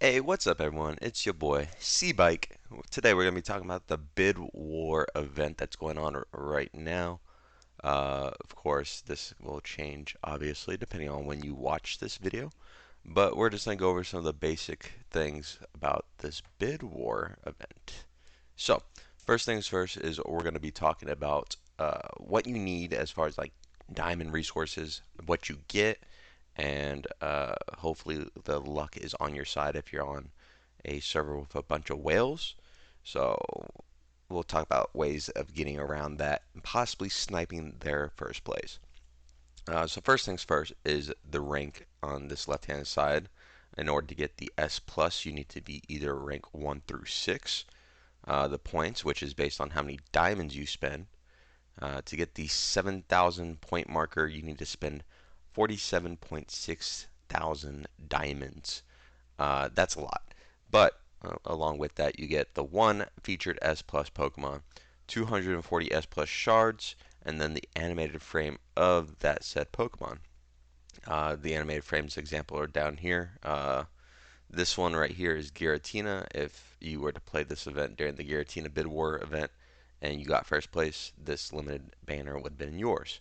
Hey, what's up, everyone? It's your boy C-Bike. Today we're going to be talking about the Bid War event that's going on right now. Of course, this will change, obviously, depending on when you watch this video. But we're just going to go over some of the basic things about this Bid War event. So, first things first is we're going to be talking about what you need as far as like diamond resources, what you get, and hopefully the luck is on your side if you're on a server with a bunch of whales. So we'll talk about ways of getting around that and possibly sniping their first place. So first things first is the rank on this left hand side. In order to get the S plus, you need to be either rank 1 through 6. The points, which is based on how many diamonds you spend. To get the 7,000 point marker, you need to spend 47.6 thousand diamonds. That's a lot. But along with that, you get the one featured S plus Pokemon, 240 S plus shards, and then the animated frame of that said Pokemon. The animated frames example are down here. This one right here is Giratina. If you were to play this event during the Giratina Bid War event and you got first place, this limited banner would have been yours.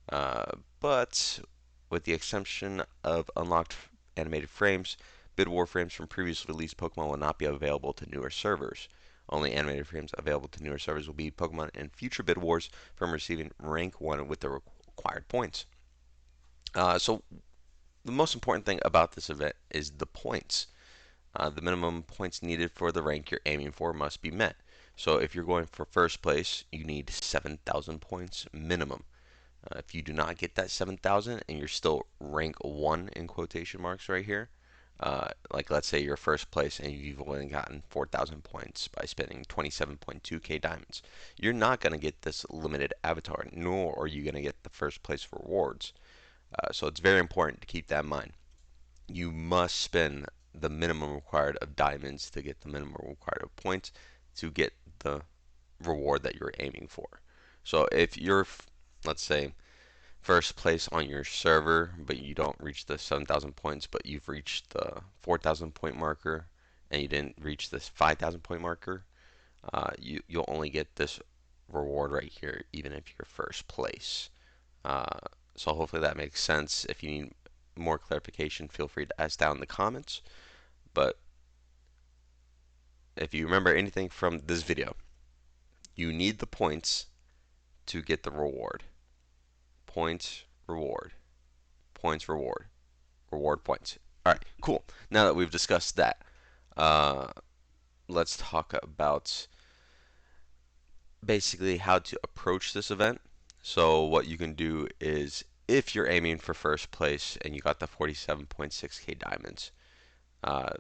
But with the exception of unlocked animated frames, Bid War frames from previously released Pokemon will not be available to newer servers. Only animated frames available to newer servers will be Pokemon in future Bid Wars from receiving rank 1 with the required points. So the most important thing about this event is the points. The minimum points needed for the rank you're aiming for must be met. So if you're going for first place, you need 7,000 points minimum. If you do not get that 7,000 and you're still rank 1 in quotation marks right here, like let's say you're first place and you've only gotten 4,000 points by spending 27.2k diamonds, you're not going to get this limited avatar, nor are you going to get the first place rewards. So it's very important to keep that in mind. You must spend the minimum required of diamonds to get the minimum required of points to get the reward that you're aiming for. So if you're, let's say, first place on your server, but you don't reach the 7,000 points, but you've reached the 4,000 point marker, and you didn't reach this 5,000 point marker, you'll only get this reward right here, even if you're first place. Uh, so hopefully that makes sense. If you need more clarification, feel free to ask down in the comments. But if you remember anything from this video, you need the points to get the reward. Points, reward. Points, reward. Reward, points. Alright, cool. Now that we've discussed that, uh, let's talk about basically how to approach this event. So what you can do is, if you're aiming for first place and you got the 47.6k diamonds,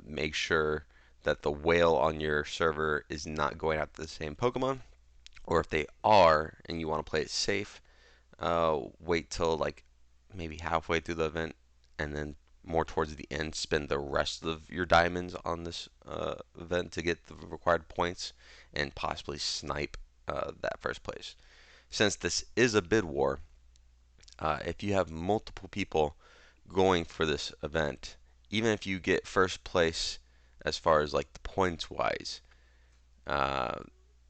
make sure that the whale on your server is not going after the same Pokemon, or if they are and you want to play it safe, wait till like maybe halfway through the event and then more towards the end spend the rest of your diamonds on this event to get the required points and possibly snipe that first place. Since this is a bid war, if you have multiple people going for this event, even if you get first place as far as like the points wise, uh,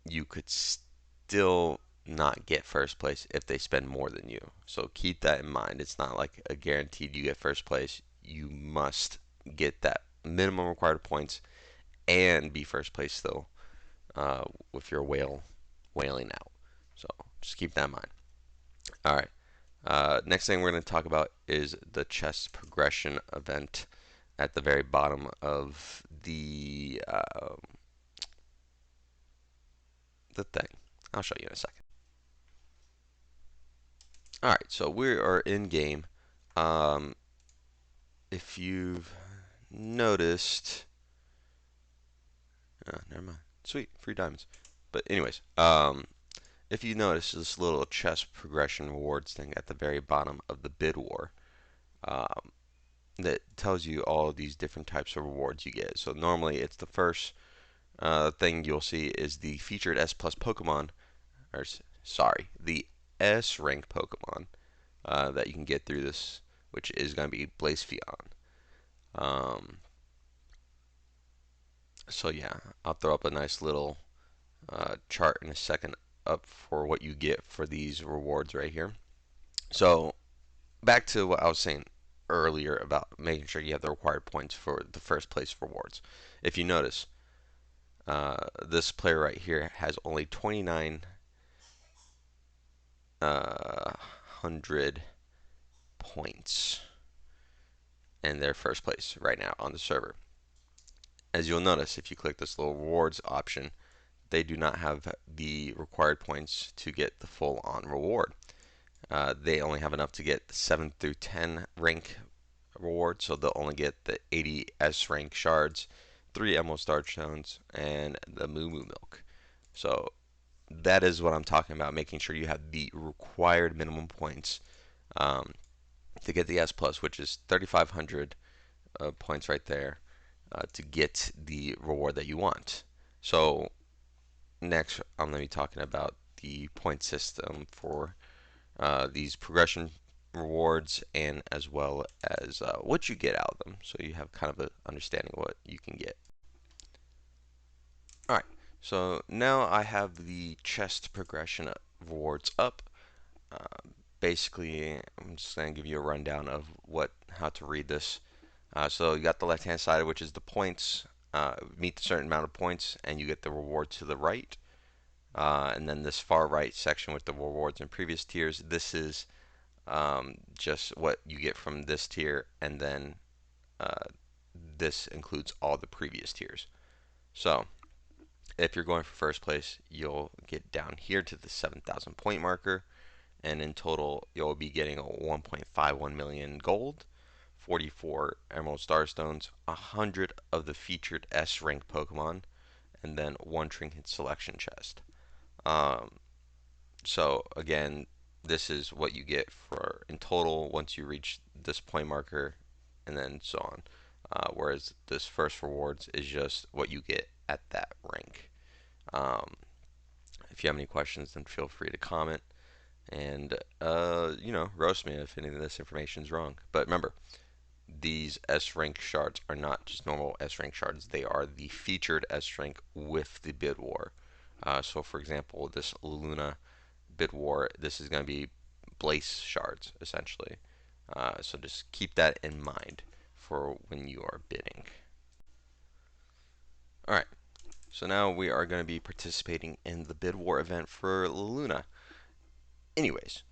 you could still not get first place if they spend more than you. So keep that in mind. It's not like a guaranteed you get first place. You must get that minimum required points and be first place still with your whaling out. So just keep that in mind. All right. Next thing we're going to talk about is the chest progression event at the very bottom of the thing. I'll show you in a second. All right, so we are in game. Um, if you've noticed, never mind. Sweet, free diamonds. But anyways, if you notice this little chest progression rewards thing at the very bottom of the bid war, um, that tells you all of these different types of rewards you get. So normally it's the first thing you'll see is the featured S plus Pokemon, or sorry, the S rank Pokemon that you can get through this, which is going to be Blazion. Um, So yeah, I'll throw up a nice little chart in a second up for what you get for these rewards right here. So back to what I was saying earlier about making sure you have the required points for the first place rewards. If you notice, this player right here has only 2,900 points in their first place right now on the server. As you'll notice, if you click this little rewards option, they do not have the required points to get the full on reward. They only have enough to get the 7 through 10 rank reward, so they'll only get the 80 S rank shards, 3 Emerald Star Stones, and the Moo Moo Milk. So that is what I'm talking about, making sure you have the required minimum points um, to get the S plus, which is 3,500 points right there to get the reward that you want. So next, I'm going to be talking about the point system for these progression rewards and as well as what you get out of them, so you have kind of an understanding of what you can get. Alright, so now I have the chest progression rewards up. Basically, I'm just going to give you a rundown of how to read this. So you got the left hand side, which is the points, meet a certain amount of points and you get the reward to the right. And then this far right section with the rewards in previous tiers, this is just what you get from this tier, and then uh, this includes all the previous tiers. So if you're going for first place, you'll get down here to the 7,000 point marker, and in total you'll be getting a 1.51 million gold, 44 Emerald Starstones, 100 of the featured S rank Pokemon, and then one trinket selection chest. Um, So again, this is what you get for in total once you reach this point marker, and then so on. Whereas this first rewards is just what you get at that rank. Um, if you have any questions, then feel free to comment and roast me if any of this information is wrong. But remember, these S rank shards are not just normal S rank shards; they are the featured S rank with the bid war. So, for example, this Luna bid war, this is going to be Blaze shards essentially. So just keep that in mind for when you are bidding. Alright, so now we are going to be participating in the bid war event for Luna. Anyways,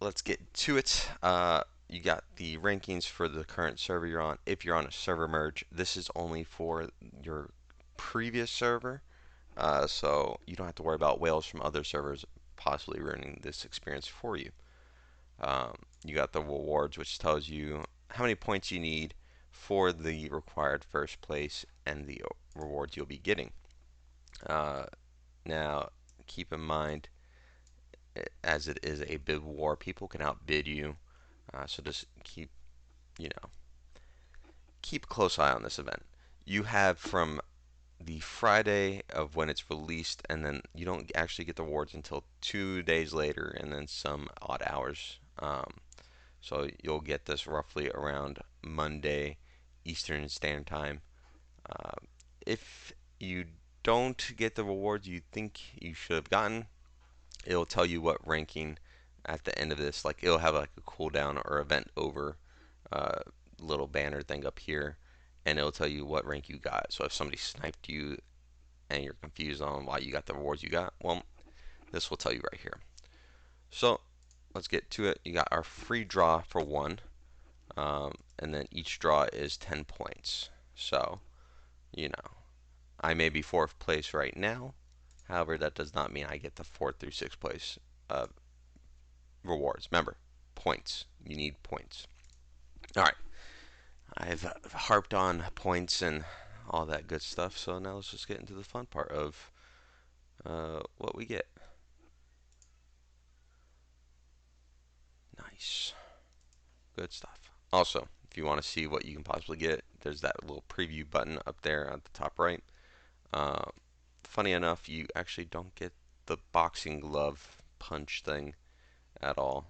let's get to it. You got the rankings for the current server you're on. If you're on a server merge, this is only for your previous server, so you don't have to worry about whales from other servers possibly ruining this experience for you. You got the rewards, which tells you how many points you need for the required first place and the rewards you'll be getting. Uh, Now, keep in mind, as it is a bid war, people can outbid you. So just you know, keep a close eye on this event. You have from the Friday of when it's released, and then you don't actually get the rewards until 2 days later, and then some odd hours. So you'll get this roughly around Monday Eastern Standard Time. Uh, if you don't get the rewards you think you should have gotten, it'll tell you what ranking at the end of this. Like it'll have like a cooldown or event over uh, little banner thing up here, and it'll tell you what rank you got. So if somebody sniped you and you're confused on why you got the rewards you got, well, this will tell you right here. So let's get to it. You got our free draw for one, and then each draw is 10 points. So, you know, I may be fourth place right now. However, that does not mean I get the fourth through sixth place uh, rewards. Remember, points. You need points. All right. I've harped on points and all that good stuff. So now let's just get into the fun part of what we get. Nice. Good stuff. Also, if you want to see what you can possibly get, there's that little preview button up there at the top right. Uh, Funny enough, you actually don't get the boxing glove punch thing at all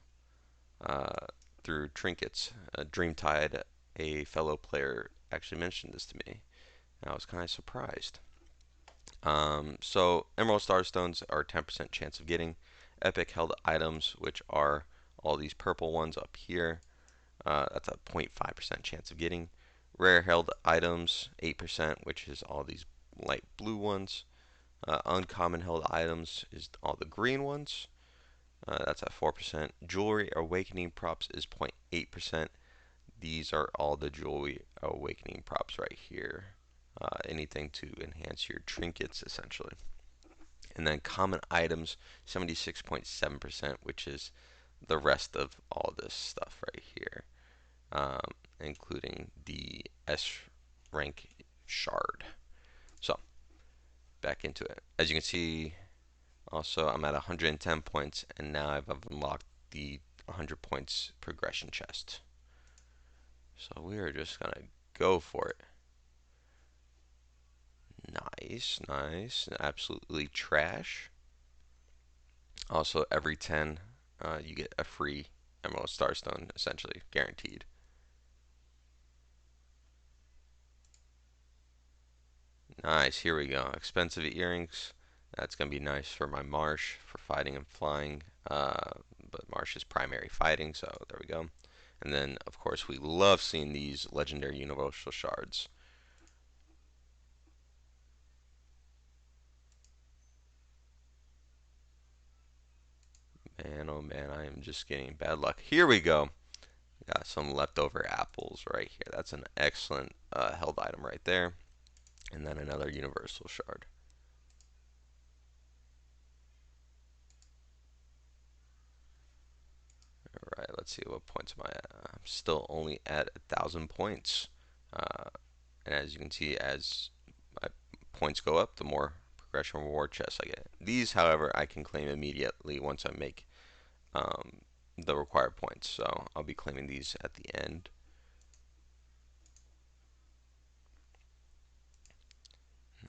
uh, through trinkets. Dreamtide, a fellow player, actually mentioned this to me. I was kind of surprised. So Emerald Starstones are 10% chance of getting. Epic held items, which are all these purple ones up here. That's a 0.5% chance of getting. Rare held items, 8%, which is all these light blue ones. Uncommon held items is all the green ones. That's at 4%. Jewelry Awakening props is 0.8%. These are all the Jewelry Awakening props right here. Anything to enhance your trinkets, essentially. And then common items, 76.7%, which is the rest of all this stuff right here, including the S rank shard. So, back into it. As you can see, also I'm at 110 points, and now I've unlocked the 100 points progression chest. So we are just gonna go for it. Nice, nice. Absolutely trash. Also, every 10, you get a free Emerald Starstone, essentially guaranteed. Nice. Here we go. Expensive earrings. That's gonna be nice for my Marsh for fighting and flying. But Marsh is primary fighting, so there we go. And then, of course, we love seeing these legendary universal shards. Man, oh man, I am just getting bad luck. Here we go. Got some leftover apples right here. That's an excellent held item right there. And then another universal shard. Alright, let's see what points am I at. I'm still only at 1,000 points. Uh, and as you can see, as my points go up, the more progression reward chests I get. These, however, I can claim immediately once I make the required points. So I'll be claiming these at the end.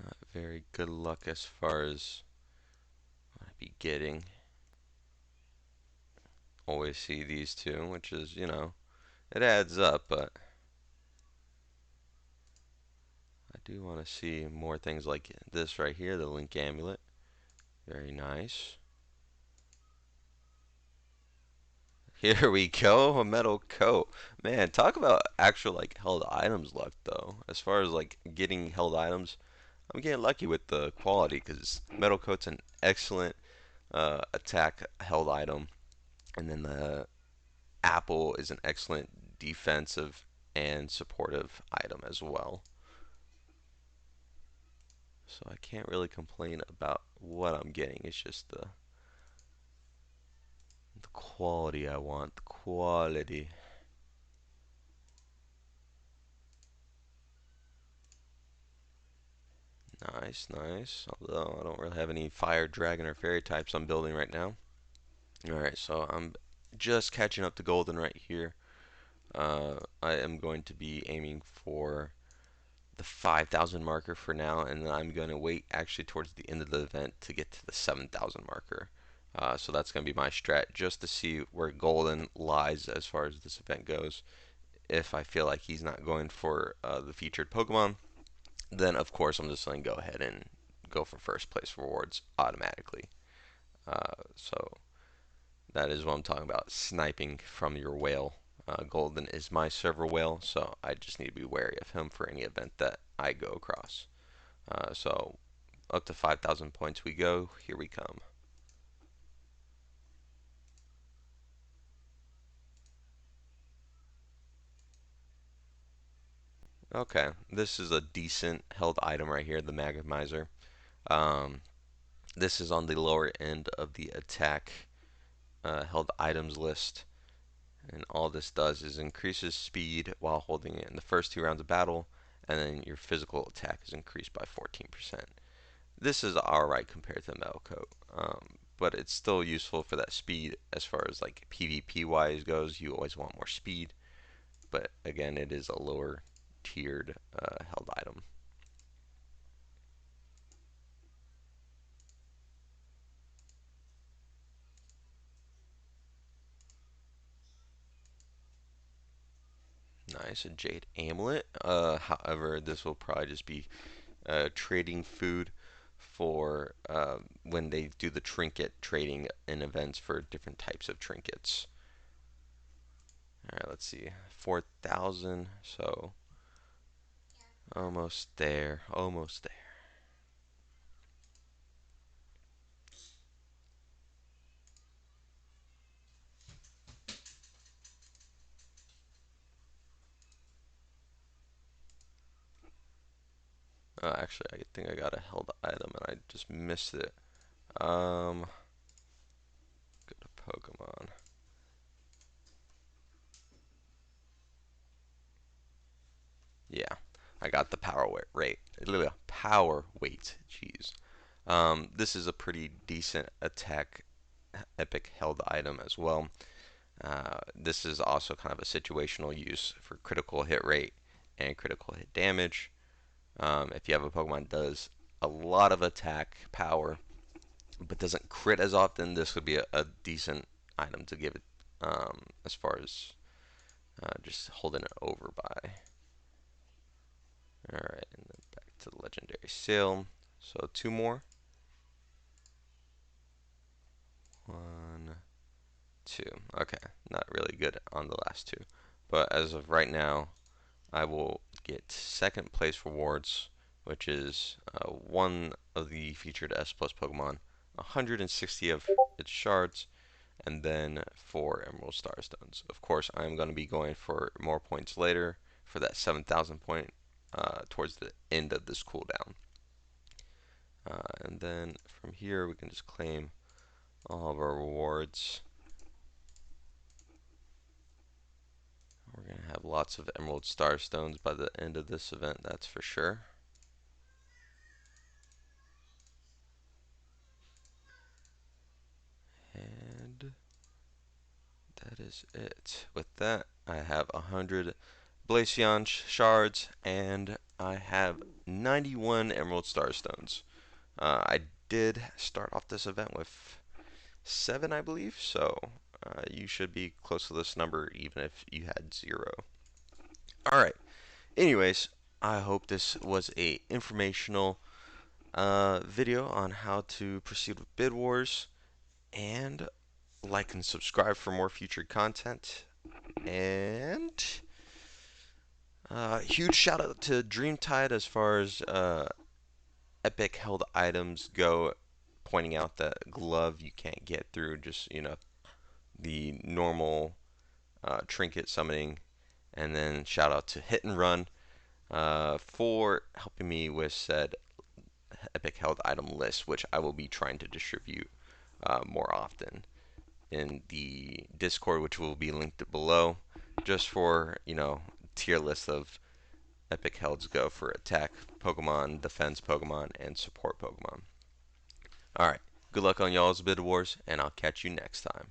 Not very good luck as far as what I'd be getting. Always see these two, which is, it adds up, but I do want to see more things like this right here, the Link Amulet. Very nice. Here we go, a metal coat. Man, talk about actual like held items luck though. As far as like getting held items, I'm getting lucky with the quality because metal coat's an excellent attack held item, and then the apple is an excellent defensive and supportive item as well. So I can't really complain about what I'm getting. It's just the quality I want. The quality. Nice, nice. Although I don't really have any fire, dragon, or fairy types I'm building right now. Alright, so I'm just catching up to golden right here. I am going to be aiming for the 5,000 marker for now, and then I'm going to wait actually towards the end of the event to get to the 7,000 marker. So that's going to be my strat, just to see where golden lies as far as this event goes. If I feel like he's not going for the featured Pokemon, then of course I'm just going to go ahead and go for first place rewards automatically. So that is what I'm talking about, sniping from your whale. Golden is my server whale, so I just need to be wary of him for any event that I go across. So up to 5,000 points we go. Here we come. Okay, this is a decent held item right here, the Magamizer. Um, this is on the lower end of the attack held items list. And all this does is increases speed while holding it in the first 2 rounds of battle, and then your physical attack is increased by 14%. This is alright compared to the metal coat, but it's still useful for that speed as far as like PvP wise goes. You always want more speed, but again, it is a lower tiered held item. Nice, a jade amulet. However, this will probably just be trading food for when they do the trinket trading in events for different types of trinkets. All right, let's see, 4,000. So almost there, almost there. Actually, I think I got a held item and I just missed it. Go to Pokemon. Yeah, I got the power weight rate. Power weight. Jeez. This is a pretty decent attack epic held item as well. This is also kind of a situational use for critical hit rate and critical hit damage. If you have a Pokemon that does a lot of attack power but doesn't crit as often, this would be a decent item to give it as far as just holding it over by. Alright, and then back to the legendary seal. So two more. One, two. Okay, not really good on the last two. But as of right now, I will get second place rewards, which is one of the featured S Plus Pokemon, 160 of its shards, and then 4 Emerald Starstones. Of course, I'm going to be going for more points later for that 7,000 point towards the end of this cooldown. And then from here, we can just claim all of our rewards. We're going to have lots of Emerald Starstones by the end of this event, that's for sure. And that is it. With that, I have 100 Blaceon shards, and I have 91 Emerald Starstones. I did start off this event with 7, I believe, so you should be close to this number even if you had 0. Alright, anyways, I hope this was a informational video on how to proceed with Bid Wars, and like and subscribe for more featured content. And huge shout out to Dreamtide as far as epic held items go, pointing out that glove you can't get through just the normal trinket summoning. And then shout out to Hit and Run for helping me with said epic held item list, which I will be trying to distribute more often in the Discord, which will be linked below, just for tier list of epic helds go for attack Pokemon, defense Pokemon, and support Pokemon. Alright, good luck on y'all's Bid Wars, and I'll catch you next time.